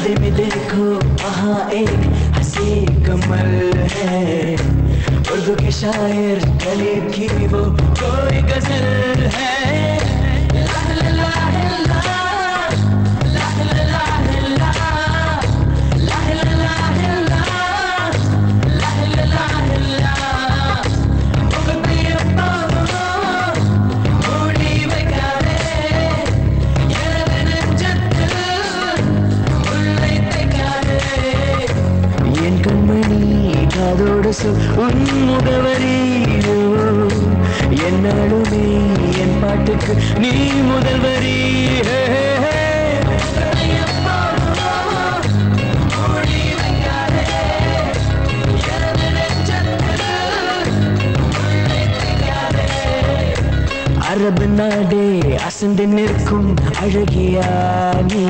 गली में देखो वहाँ एक हंसी कमल है, उर्दू के शायर गली की वो कोई गजल है। அதோடு உன் முகவரியோ என்னாலுமே என் பாட்டுக்கு நீ முதல்வரி. அரபு நாடே அசந்து நிற்கும் அழகியா நீ,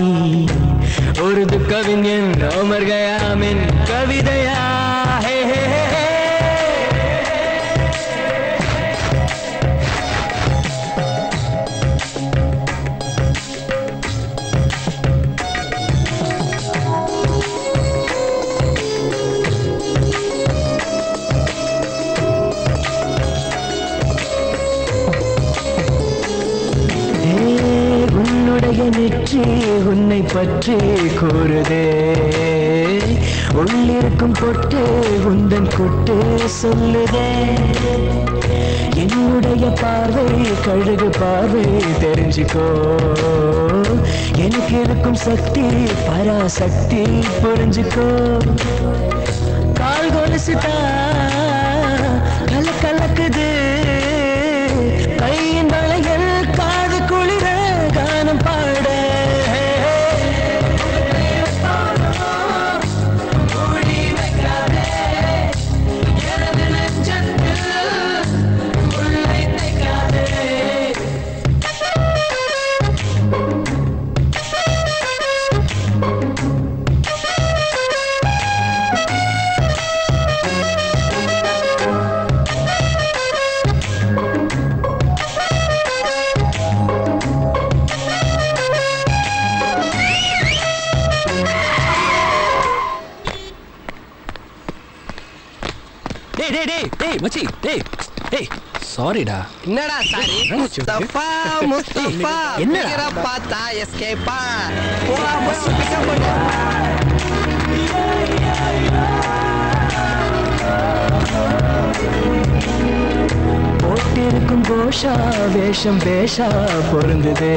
உருது கவிஞன் உமர் கயாமின் கவிதையா. நெற்றி உன்னை பற்றி கூறுதே, உள்ளிருக்கும் பொட்டு உந்தன் கொட்டு சொல்லுதே. என்னுடைய பார்வை கழுகு பார்வை தெரிஞ்சுக்கோ, எனக்கு இருக்கும் சக்தி பராசக்தி புரிஞ்சுக்கோ. கால் கொலுசுதா கலக்குது, கையின் வளையல் காது குளிர கானம் பாட. மச்சி டேய் டேய் சாரிடா. என்னடா சாரி? முஸ்தபா முஸ்தபா என்னடா பாத்தா எஸ்கேப்பா போடா பஸ் பிக்கப் பண்ணு. போட்டிருக்கும் கோஷா வேஷம் பேஷா பொருந்துதே,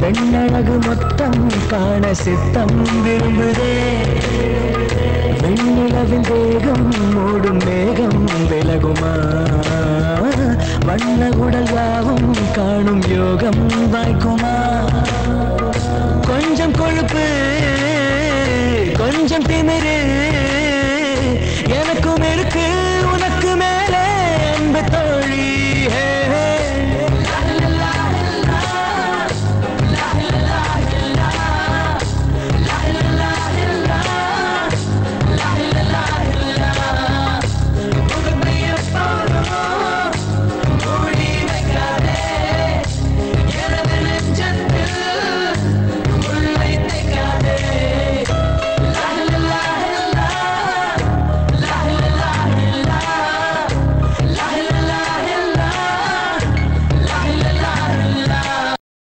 பெண்ணழகு மொத்தம் காண சித்தம் விரும்புதே. வெண்ணிலவின் தேகம் மூடும் மேகம் விலகுமா, வண்ண உடல் யாவும் காணும் யோகம் வாய்க்குமா.